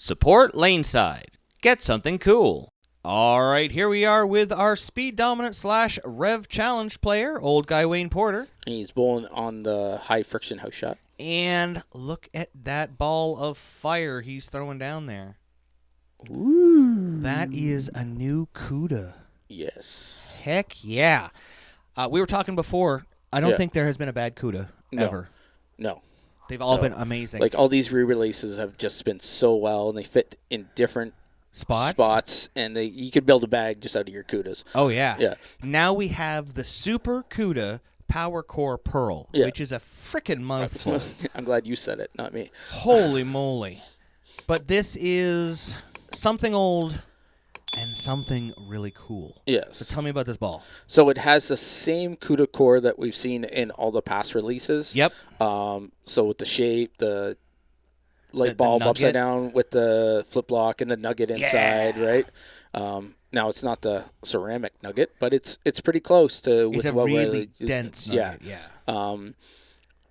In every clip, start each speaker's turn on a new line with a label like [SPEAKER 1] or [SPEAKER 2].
[SPEAKER 1] Support LaneSide. Get something cool. All right, here we are with our speed dominant / rev challenge player, old guy Wayne Porter.
[SPEAKER 2] He's bowling on the high friction house shot.
[SPEAKER 1] And look at that ball of fire he's throwing down there.
[SPEAKER 2] Ooh.
[SPEAKER 1] That is a new Cuda.
[SPEAKER 2] Yes.
[SPEAKER 1] Heck yeah. We were talking before. I don't think there has been a bad Cuda ever.
[SPEAKER 2] No.
[SPEAKER 1] They've all been amazing.
[SPEAKER 2] Like all these re-releases have just been so well, and they fit in different spots, and you could build a bag just out of your Cudas.
[SPEAKER 1] Oh, yeah.
[SPEAKER 2] Yeah.
[SPEAKER 1] Now we have the Super Cuda PowerCor Pearl, which is a freaking mouthful.
[SPEAKER 2] I'm glad you said it, not me.
[SPEAKER 1] Holy moly. But this is something old and something really cool.
[SPEAKER 2] Yes.
[SPEAKER 1] So tell me about this ball.
[SPEAKER 2] So it has the same CUDA core that we've seen in all the past releases.
[SPEAKER 1] Yep.
[SPEAKER 2] So with the shape, the light bulb upside down with the flip block and the nugget inside, right? Now it's not the ceramic nugget, but it's pretty close to
[SPEAKER 1] it's
[SPEAKER 2] with
[SPEAKER 1] a
[SPEAKER 2] what
[SPEAKER 1] really dense nugget. Yeah.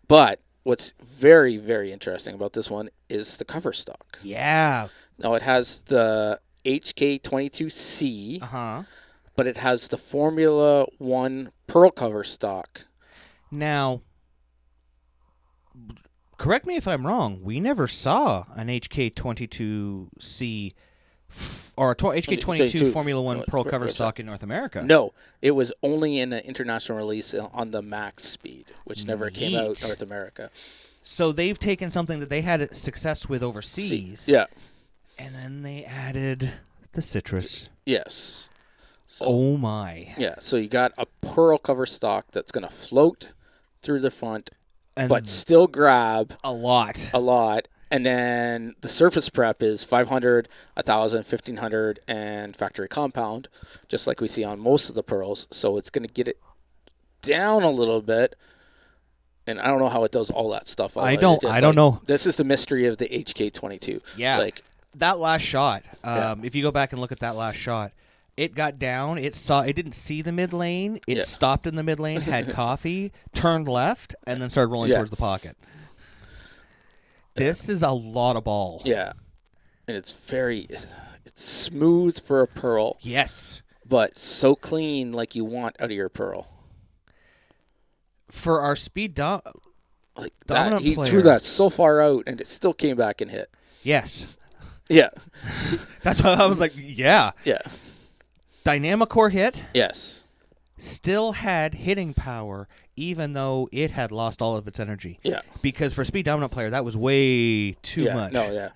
[SPEAKER 2] But what's very, very interesting about this one is the cover stock.
[SPEAKER 1] Yeah.
[SPEAKER 2] Now it has the HK22C, but it has the Formula 1 pearl cover stock.
[SPEAKER 1] Now, correct me if I'm wrong, we never saw an HK22C or a HK22 Formula 1 pearl cover stock in North America.
[SPEAKER 2] No, it was only in an international release on the Max Speed, which never came out North America.
[SPEAKER 1] So they've taken something that they had success with overseas.
[SPEAKER 2] Yeah.
[SPEAKER 1] And then they added the citrus.
[SPEAKER 2] Yes. So,
[SPEAKER 1] oh, my.
[SPEAKER 2] Yeah, so you got a pearl cover stock that's going to float through the front, but still grab
[SPEAKER 1] a lot.
[SPEAKER 2] And then the surface prep is 500, 1,000, 1,500, and factory compound, just like we see on most of the pearls. So it's going to get it down a little bit. And I don't know how it does all that stuff.
[SPEAKER 1] I don't know.
[SPEAKER 2] This is the mystery of the HK22.
[SPEAKER 1] Yeah. Like that last shot, if you go back and look at that last shot, it got down. It didn't see the mid lane. It stopped in the mid lane, had coffee, turned left, and then started rolling towards the pocket. This is a lot of ball.
[SPEAKER 2] Yeah, and it's smooth for a pearl.
[SPEAKER 1] Yes,
[SPEAKER 2] but so clean, like you want out of your pearl.
[SPEAKER 1] For our speed dominant
[SPEAKER 2] he
[SPEAKER 1] player,
[SPEAKER 2] threw that so far out, and it still came back and hit.
[SPEAKER 1] Yes.
[SPEAKER 2] Yeah.
[SPEAKER 1] That's why I was like, yeah.
[SPEAKER 2] Yeah.
[SPEAKER 1] Dynamicor hit.
[SPEAKER 2] Yes.
[SPEAKER 1] Still had hitting power, even though it had lost all of its energy.
[SPEAKER 2] Yeah.
[SPEAKER 1] Because for a speed dominant player, that was way too much.
[SPEAKER 2] No, yeah.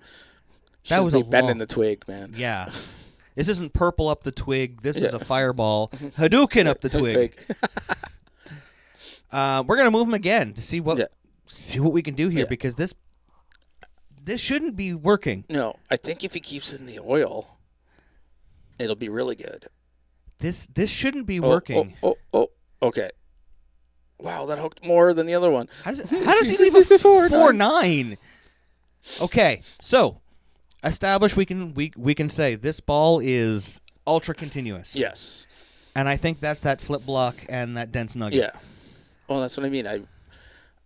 [SPEAKER 1] That was a
[SPEAKER 2] bending the twig, man.
[SPEAKER 1] Yeah. This isn't purple up the twig. This is a fireball. Hadouken up the twig. We're gonna move him again to see what we can do here because this shouldn't be working.
[SPEAKER 2] No, I think if he keeps it in the oil, it'll be really good.
[SPEAKER 1] This shouldn't be working.
[SPEAKER 2] Okay. Wow, that hooked more than the other one.
[SPEAKER 1] How does he leave a 4.9? Okay, so established we can say this ball is ultra continuous.
[SPEAKER 2] Yes.
[SPEAKER 1] And I think that's that flip block and that dense nugget.
[SPEAKER 2] Yeah. Well, that's what I mean. I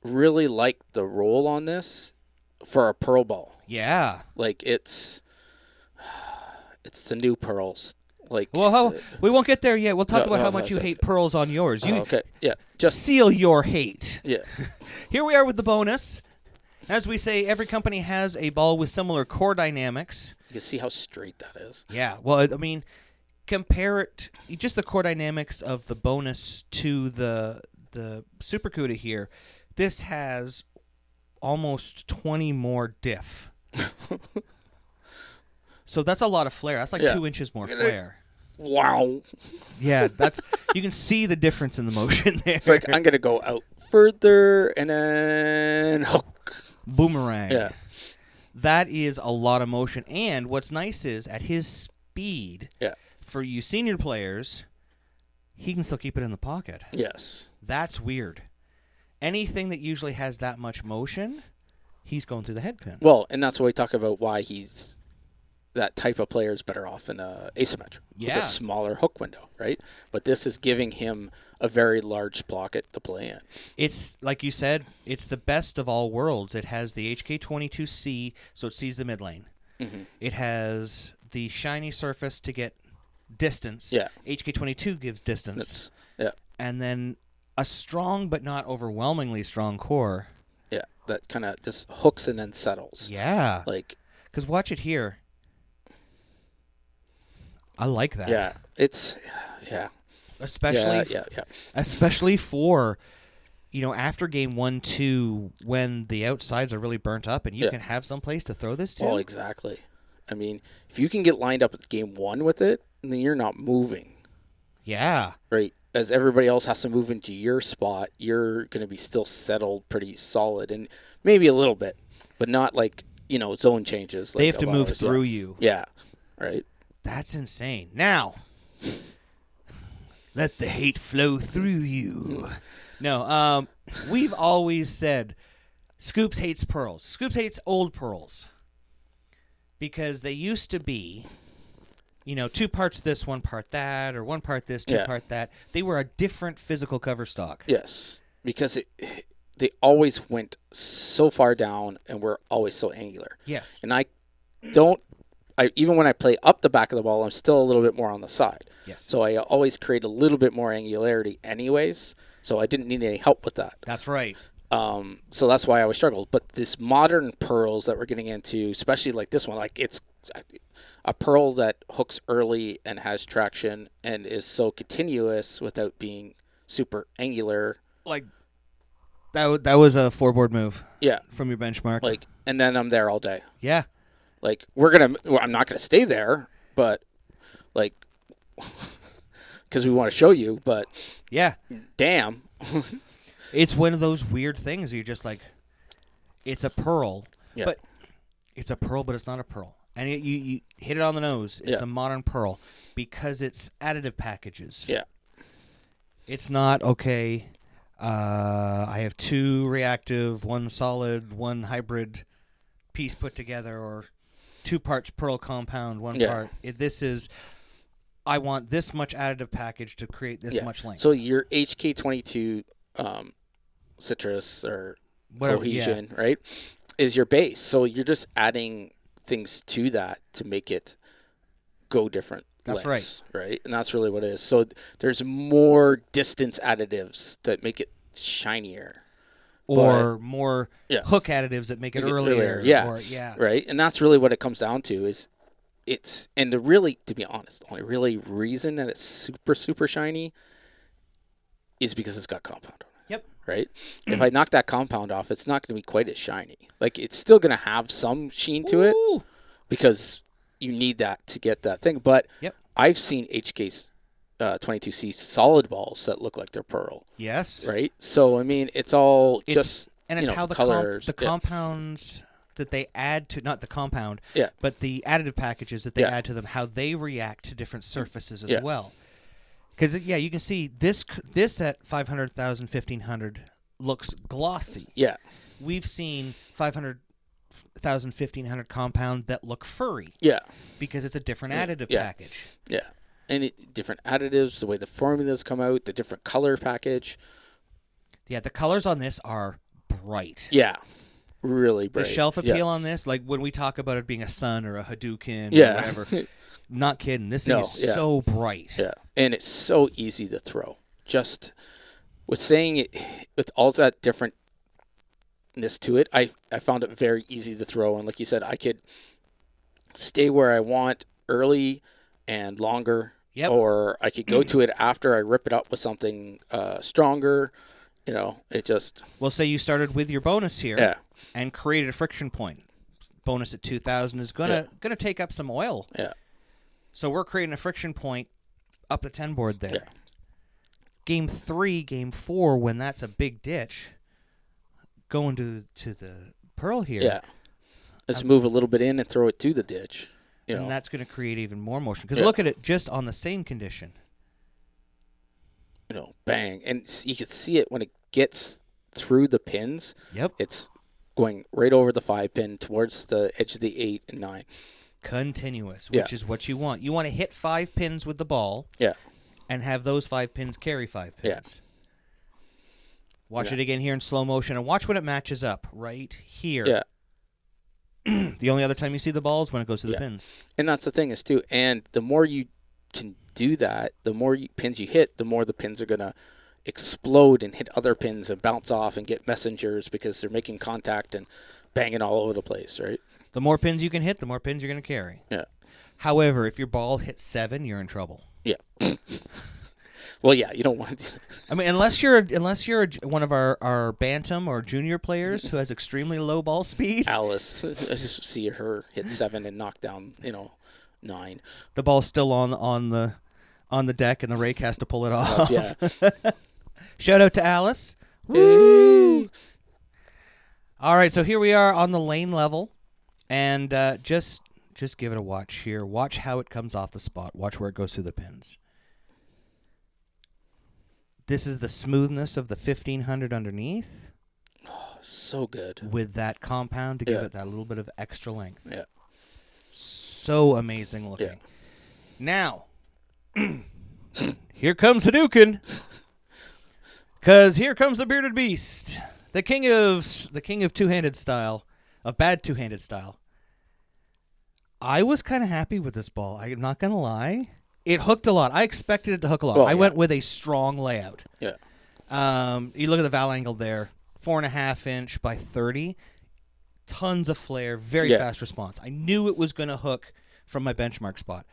[SPEAKER 2] really like the roll on this for a pearl ball.
[SPEAKER 1] Yeah.
[SPEAKER 2] Like it's the new pearls. Like,
[SPEAKER 1] well, we won't get there yet. We'll talk about how much you hate pearls on yours.
[SPEAKER 2] Okay, yeah.
[SPEAKER 1] Just seal your hate.
[SPEAKER 2] Yeah.
[SPEAKER 1] Here we are with the bonus. As we say, every company has a ball with similar core dynamics.
[SPEAKER 2] You can see how straight that is.
[SPEAKER 1] Yeah. Well, I mean, compare it, just the core dynamics of the bonus to the Super Cuda here. This has almost 20 more diff. So that's a lot of flare. That's like 2 inches more flare.
[SPEAKER 2] Wow.
[SPEAKER 1] Yeah, you can see the difference in the motion there.
[SPEAKER 2] It's like I'm gonna go out further and then hook.
[SPEAKER 1] Boomerang.
[SPEAKER 2] Yeah.
[SPEAKER 1] That is a lot of motion. And what's nice is at his speed, for you senior players, he can still keep it in the pocket.
[SPEAKER 2] Yes.
[SPEAKER 1] That's weird. Anything that usually has that much motion, he's going through the head pin.
[SPEAKER 2] Well, and that's why we talk about why that type of player is better off in asymmetric with a smaller hook window, right? But this is giving him a very large pocket to play in.
[SPEAKER 1] It's, like you said, it's the best of all worlds. It has the HK22C, so it sees the mid lane. It has the shiny surface to get distance.
[SPEAKER 2] Yeah.
[SPEAKER 1] HK22 gives distance.
[SPEAKER 2] Yeah.
[SPEAKER 1] And then a strong but not overwhelmingly strong core.
[SPEAKER 2] Yeah. That kind of just hooks and then settles.
[SPEAKER 1] Yeah.
[SPEAKER 2] Like,
[SPEAKER 1] because watch it here. I like that.
[SPEAKER 2] Yeah. It's, yeah.
[SPEAKER 1] Especially for, after game 1, 2, when the outsides are really burnt up and you can have some place to throw this to.
[SPEAKER 2] Oh, exactly. I mean, if you can get lined up at game 1 with it, then you're not moving.
[SPEAKER 1] Yeah.
[SPEAKER 2] Right. As everybody else has to move into your spot, you're going to be still settled pretty solid, and maybe a little bit, but not like, zone changes.
[SPEAKER 1] They have to move through you.
[SPEAKER 2] Yeah. Right.
[SPEAKER 1] That's insane. Now, let the hate flow through you. No, we've always said Scoops hates pearls. Scoops hates old pearls because they used to be, 2 parts this, 1 part that, or 1 part this, 2 part that. They were a different physical cover stock.
[SPEAKER 2] Yes, because they always went so far down and were always so angular.
[SPEAKER 1] Yes.
[SPEAKER 2] And even when I play up the back of the ball, I'm still a little bit more on the side.
[SPEAKER 1] Yes.
[SPEAKER 2] So I always create a little bit more angularity anyways, so I didn't need any help with that.
[SPEAKER 1] That's right.
[SPEAKER 2] So that's why I always struggled. But this modern pearls that we're getting into, especially like this one, like it's a pearl that hooks early and has traction and is so continuous without being super angular.
[SPEAKER 1] Like, that was a 4-board move.
[SPEAKER 2] Yeah.
[SPEAKER 1] From your benchmark.
[SPEAKER 2] Like, and then I'm there all day.
[SPEAKER 1] Yeah.
[SPEAKER 2] Like, I'm not going to stay there, but, like, because we want to show you, but.
[SPEAKER 1] Yeah.
[SPEAKER 2] Damn.
[SPEAKER 1] It's one of those weird things. You're just like, it's a pearl.
[SPEAKER 2] Yeah.
[SPEAKER 1] But it's a pearl, but it's not a pearl. And you hit it on the nose. It's the modern pearl because it's additive packages.
[SPEAKER 2] Yeah.
[SPEAKER 1] It's not, okay, I have 2 reactive, 1 solid, 1 hybrid piece put together, or 2 parts pearl compound, 1 part. This is, I want this much additive package to create this much length.
[SPEAKER 2] So your HK22 citrus or
[SPEAKER 1] whatever,
[SPEAKER 2] cohesion, right, is your base. So you're just adding things to that to make it go different.
[SPEAKER 1] That's
[SPEAKER 2] lengths, right. And that's really what it is. So there's more distance additives that make it shinier.
[SPEAKER 1] Or more hook additives that make it earlier.
[SPEAKER 2] Yeah. Right. And that's really what it comes down to is and to be honest, the only really reason that it's super, super shiny is because it's got compound on it.
[SPEAKER 1] Yep.
[SPEAKER 2] Right. If I knock that compound off, it's not going to be quite as shiny. Like, it's still going to have some sheen to it because you need that to get that thing. But I've seen HK's 22C solid balls that look like they're pearl.
[SPEAKER 1] Yes.
[SPEAKER 2] Right. So I mean, it's how
[SPEAKER 1] the
[SPEAKER 2] colors,
[SPEAKER 1] the compounds that they add to, not the compound,
[SPEAKER 2] yeah,
[SPEAKER 1] but the additive packages that they add to them, how they react to different surfaces as well. Because you can see this at 500,000, 1,500 looks glossy.
[SPEAKER 2] Yeah.
[SPEAKER 1] We've seen 500,000, 1,500 compound that look furry.
[SPEAKER 2] Yeah.
[SPEAKER 1] Because it's a different additive package.
[SPEAKER 2] Yeah. And different additives, the way the formulas come out, the different color package.
[SPEAKER 1] Yeah, the colors on this are bright.
[SPEAKER 2] Yeah. Really bright.
[SPEAKER 1] The shelf appeal on this, like when we talk about it being a sun or a Hadouken or whatever. Not kidding. This thing is so bright.
[SPEAKER 2] Yeah. And it's so easy to throw. Just with saying it, with all that differentness to it, I found it very easy to throw. And like you said, I could stay where I want early and longer.
[SPEAKER 1] Yep.
[SPEAKER 2] Or I could go to it after I rip it up with something stronger. It just...
[SPEAKER 1] Well, say you started with your bonus here and created a friction point. Bonus at 2,000 is gonna take up some oil.
[SPEAKER 2] Yeah.
[SPEAKER 1] So we're creating a friction point up the 10 board there.
[SPEAKER 2] Yeah.
[SPEAKER 1] Game 3, Game 4, when that's a big ditch, going to the pearl here.
[SPEAKER 2] Yeah. Let's move a little bit in and throw it to the ditch.
[SPEAKER 1] And that's going to create even more motion. Because look at it just on the same condition.
[SPEAKER 2] Bang. And you can see it when it gets through the pins.
[SPEAKER 1] Yep.
[SPEAKER 2] It's going right over the 5 pin towards the edge of the 8 and 9.
[SPEAKER 1] Continuous, which is what you want. You want to hit 5 pins with the ball.
[SPEAKER 2] Yeah.
[SPEAKER 1] And have those 5 pins carry 5 pins.
[SPEAKER 2] Yeah.
[SPEAKER 1] Watch it again here in slow motion, and watch when it matches up right here. The only other time you see the ball is when it goes to the pins.
[SPEAKER 2] And that's the thing is too. And the more you can do that, the more pins you hit, the more the pins are gonna explode and hit other pins and bounce off and get messengers because they're making contact and banging all over the place, right?
[SPEAKER 1] The more pins you can hit, the more pins you're going to carry.
[SPEAKER 2] Yeah.
[SPEAKER 1] However, if your ball hits 7, you're in trouble.
[SPEAKER 2] Yeah. Well, yeah, you don't want to do that.
[SPEAKER 1] I mean, unless you're one of our bantam or junior players who has extremely low ball speed.
[SPEAKER 2] Alice, I just see her hit 7 and knock down, 9.
[SPEAKER 1] The ball's still on the deck, and the rake has to pull it off.
[SPEAKER 2] Yeah.
[SPEAKER 1] Shout out to Alice.
[SPEAKER 2] Hey.
[SPEAKER 1] Woo! All right, so here we are on the lane level, and just give it a watch here. Watch how it comes off the spot. Watch where it goes through the pins. This is the smoothness of the 1500 underneath.
[SPEAKER 2] Oh, so good.
[SPEAKER 1] With that compound to give it that little bit of extra length.
[SPEAKER 2] Yeah.
[SPEAKER 1] So amazing looking.
[SPEAKER 2] Yeah.
[SPEAKER 1] Now, here comes Hadouken. Because here comes the bearded beast. The king of two-handed style, of bad two-handed style. I was kind of happy with this ball. I'm not going to lie. It hooked a lot. I expected it to hook a lot.
[SPEAKER 2] Well,
[SPEAKER 1] I went with a strong layout.
[SPEAKER 2] Yeah.
[SPEAKER 1] You look at the valve angle there, 4.5 inch by 30. Tons of flare, very fast response. I knew it was going to hook from my benchmark spot.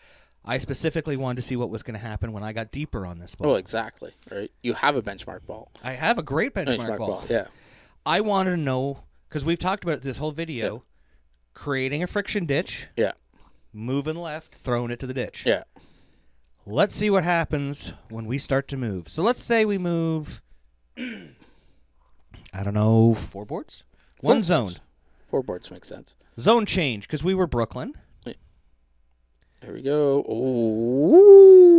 [SPEAKER 1] I specifically wanted to see what was going to happen when I got deeper on this ball.
[SPEAKER 2] Oh, exactly. Right. You have a benchmark ball.
[SPEAKER 1] I have a great benchmark ball.
[SPEAKER 2] Yeah.
[SPEAKER 1] I wanted to know, because we've talked about it this whole video, creating a friction ditch, moving left, throwing it to the ditch.
[SPEAKER 2] Yeah.
[SPEAKER 1] Let's see what happens when we start to move. So let's say we move, I don't know, 4 boards? One zone.
[SPEAKER 2] 4 boards makes sense.
[SPEAKER 1] Zone change, because we were Brooklyn.
[SPEAKER 2] There we go. Oh.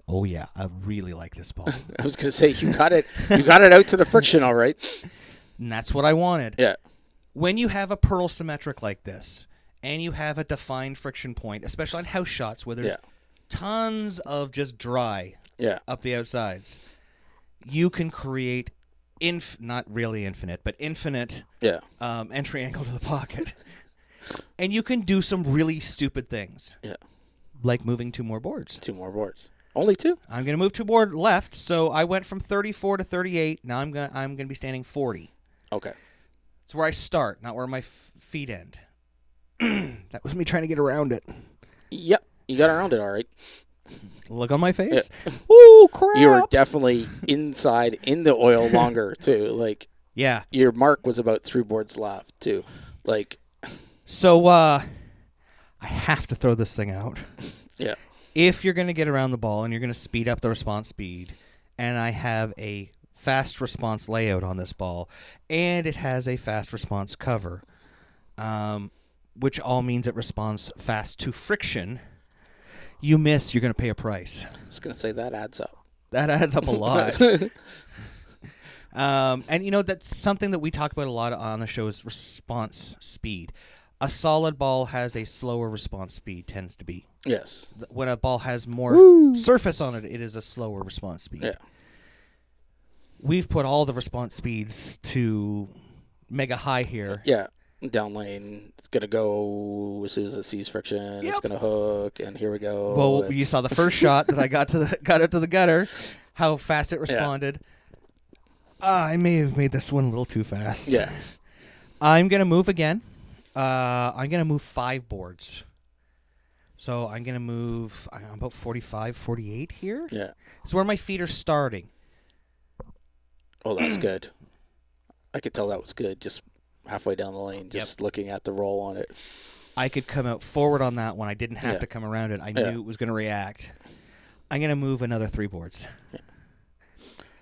[SPEAKER 1] Oh, yeah. I really like this ball.
[SPEAKER 2] I was going to say, you got it out to the friction, all right.
[SPEAKER 1] And that's what I wanted.
[SPEAKER 2] Yeah.
[SPEAKER 1] When you have a pearl symmetric like this, and you have a defined friction point, especially on house shots where there's tons of just dry up the outsides, you can create not really infinite, but infinite entry angle to the pocket. And you can do some really stupid things. Yeah. Like moving 2 more boards.
[SPEAKER 2] 2 more boards. Only 2?
[SPEAKER 1] I'm going to move 2 board left, so I went from 34 to 38. Now I'm going to be standing 40.
[SPEAKER 2] Okay.
[SPEAKER 1] It's where I start, not where my feet end. That was me trying to get around it.
[SPEAKER 2] Yep. You got around it all right.
[SPEAKER 1] Look on my face.
[SPEAKER 2] Yeah.
[SPEAKER 1] Ooh, crap.
[SPEAKER 2] You were definitely inside in the oil longer, too. Like, your mark was about 3 boards left, too. Like,
[SPEAKER 1] so I have to throw this thing out.
[SPEAKER 2] Yeah.
[SPEAKER 1] If you're going to get around the ball and you're going to speed up the response speed, and I have a fast response layout on this ball, and it has a fast response cover, which all means it responds fast to friction, you miss, you're going to pay a price.
[SPEAKER 2] I was going to say that adds up.
[SPEAKER 1] That adds up a lot. And, that's something that we talk about a lot on the show is response speed. A solid ball has a slower response speed, tends to be.
[SPEAKER 2] Yes.
[SPEAKER 1] When a ball has more surface on it, it is a slower response speed.
[SPEAKER 2] Yeah. We've
[SPEAKER 1] put all the response speeds to mega high here.
[SPEAKER 2] Yeah. Down lane, it's going to go as soon as it sees friction. It's going to hook, and here we go.
[SPEAKER 1] Well, you saw the first shot that I got it to the gutter, how fast it responded. I may have made this one a little too fast.
[SPEAKER 2] Yeah.
[SPEAKER 1] I'm going to move again. I'm going to move 5 boards. So I'm going to move about 45, 48 here.
[SPEAKER 2] Yeah.
[SPEAKER 1] It's where my feet are starting.
[SPEAKER 2] Oh, that's good. I could tell that was good. Just halfway down the lane, just looking at the roll on it.
[SPEAKER 1] I could come out forward on that one. I didn't have to come around it. I knew it was going to react. I'm going to move another 3 boards. Yeah.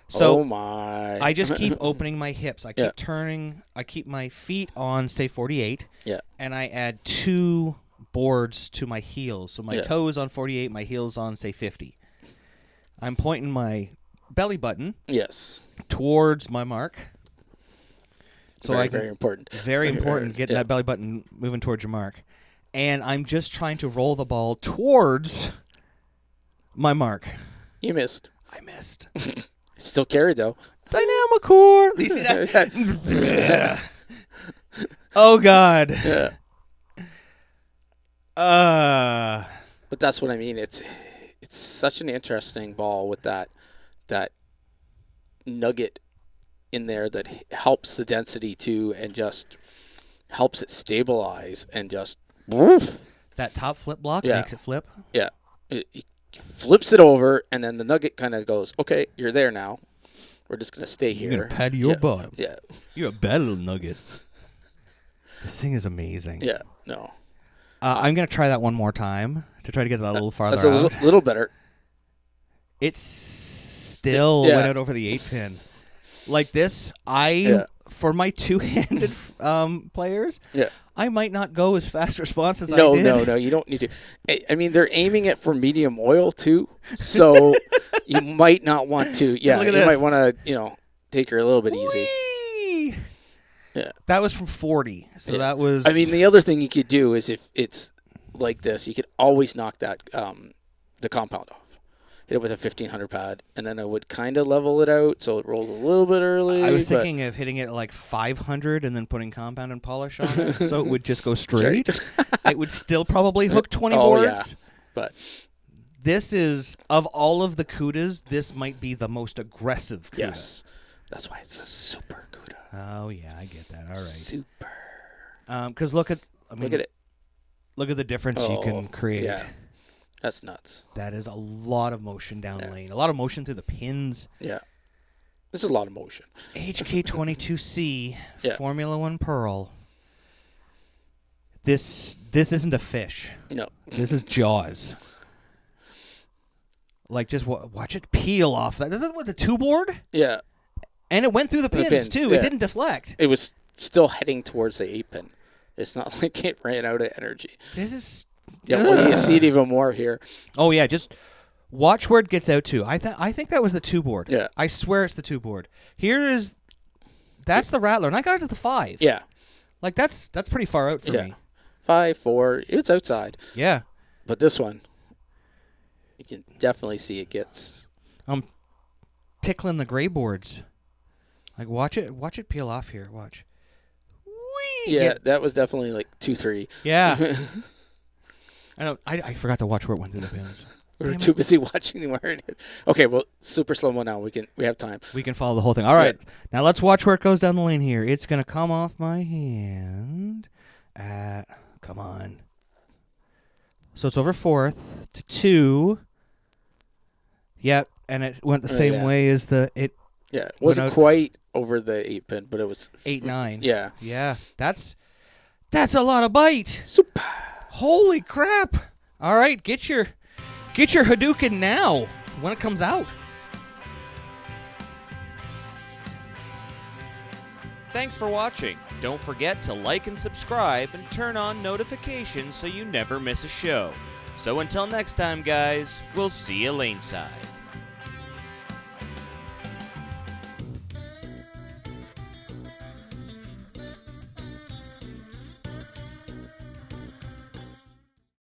[SPEAKER 1] So
[SPEAKER 2] oh my.
[SPEAKER 1] I just keep opening my hips. I keep turning. I keep my feet on, say, 48.
[SPEAKER 2] Yeah.
[SPEAKER 1] And I add 2 boards to my heels. So my toes on 48, my heels on, say, 50. I'm pointing my belly button towards my mark. So
[SPEAKER 2] very important.
[SPEAKER 1] Very important, getting that belly button moving towards your mark. And I'm just trying to roll the ball towards my mark.
[SPEAKER 2] You missed.
[SPEAKER 1] I missed.
[SPEAKER 2] Still carried, though.
[SPEAKER 1] Dynamicor. You see that? Oh God.
[SPEAKER 2] Yeah. But that's what I mean. It's such an interesting ball with that nugget in there that helps the density too, and just helps it stabilize and just
[SPEAKER 1] That top flip block
[SPEAKER 2] Yeah.
[SPEAKER 1] makes it flip.
[SPEAKER 2] yeah, it flips it over, and then the nugget kind of goes, okay, you're there now. We're just gonna stay here.
[SPEAKER 1] You're gonna pad your bottom.
[SPEAKER 2] Yeah,
[SPEAKER 1] You're a bad little nugget. This thing is amazing.
[SPEAKER 2] yeah, no,
[SPEAKER 1] I'm gonna try that one more time to try to get that a little farther
[SPEAKER 2] that's a
[SPEAKER 1] out.
[SPEAKER 2] little better.
[SPEAKER 1] It still
[SPEAKER 2] Yeah.
[SPEAKER 1] went out over the 8-pin. Like this, for my two-handed players,
[SPEAKER 2] Yeah.
[SPEAKER 1] I might not go as fast response as I
[SPEAKER 2] No,
[SPEAKER 1] did.
[SPEAKER 2] no, you don't need to. I mean, they're aiming it for medium oil too, so you might not want to. Yeah,
[SPEAKER 1] Look at
[SPEAKER 2] you
[SPEAKER 1] this.
[SPEAKER 2] might want to, take her a little bit easy.
[SPEAKER 1] Whee!
[SPEAKER 2] Yeah.
[SPEAKER 1] That was from 40, so
[SPEAKER 2] Yeah.
[SPEAKER 1] that was...
[SPEAKER 2] I mean, the other thing you could do is if it's like this, you could always knock that the compound off. Hit it with a 1500 pad, and then I would kind of level it out so it rolls a little bit early.
[SPEAKER 1] I was
[SPEAKER 2] but-
[SPEAKER 1] thinking of hitting it at like 500 and then putting compound and polish on it, so it would just go straight. It would still probably hook 20 boards.
[SPEAKER 2] Yeah. But
[SPEAKER 1] This is, of all of the Cudas, this might be the most aggressive Cuda.
[SPEAKER 2] yes, that's why it's a super Cuda.
[SPEAKER 1] Oh, yeah, I get that. All right.
[SPEAKER 2] Super.
[SPEAKER 1] Because look at
[SPEAKER 2] Look at it.
[SPEAKER 1] the difference you can create.
[SPEAKER 2] Yeah. That's nuts.
[SPEAKER 1] That is a lot of motion down
[SPEAKER 2] Yeah.
[SPEAKER 1] lane. A lot of motion through the pins.
[SPEAKER 2] Yeah. This is a lot of motion.
[SPEAKER 1] HK22C,
[SPEAKER 2] Yeah.
[SPEAKER 1] Formula 1 Pearl. This isn't a fish.
[SPEAKER 2] No.
[SPEAKER 1] This is Jaws. Like, just watch it peel off that. Is that with the 2-board?
[SPEAKER 2] Yeah.
[SPEAKER 1] And it went through the pins, too.
[SPEAKER 2] yeah.
[SPEAKER 1] It didn't deflect.
[SPEAKER 2] It was still heading towards the 8-pin. It's not like it ran out of energy.
[SPEAKER 1] This is...
[SPEAKER 2] Yeah, well, you see it even more here.
[SPEAKER 1] Oh, yeah, just watch where it gets out to. I think that was the 2-board.
[SPEAKER 2] Yeah.
[SPEAKER 1] I swear it's the 2-board. That's the Rattler, and I got it to the 5.
[SPEAKER 2] Yeah.
[SPEAKER 1] Like, that's pretty far out for
[SPEAKER 2] Yeah.
[SPEAKER 1] me.
[SPEAKER 2] 5, 4, it's outside.
[SPEAKER 1] Yeah.
[SPEAKER 2] But this one, you can definitely see it gets...
[SPEAKER 1] I'm tickling the gray boards. Like, watch it peel off here. Watch. Whee!
[SPEAKER 2] Yeah, that was definitely like 2, 3.
[SPEAKER 1] Yeah. I forgot to watch where it went through the pins.
[SPEAKER 2] We were
[SPEAKER 1] Damn
[SPEAKER 2] too
[SPEAKER 1] it.
[SPEAKER 2] busy watching where it is. Okay, well, super slow-mo now. We have time.
[SPEAKER 1] We can follow the whole thing. All right. Now let's watch where it goes down the lane here. It's going to come off my hand at... Come on. So it's over 4th to 2. Yep, and it went the same
[SPEAKER 2] yeah.
[SPEAKER 1] way as the...
[SPEAKER 2] Yeah, it wasn't
[SPEAKER 1] out-
[SPEAKER 2] quite over the 8-pin, but it was...
[SPEAKER 1] 8-9.
[SPEAKER 2] Yeah.
[SPEAKER 1] Yeah, that's a lot of bite.
[SPEAKER 2] Super.
[SPEAKER 1] Holy crap! All right, get your Hadouken now when it comes out. Thanks for watching. Don't forget to like and subscribe and turn on notifications so you never miss a show. So until next time, guys, we'll see you laneside.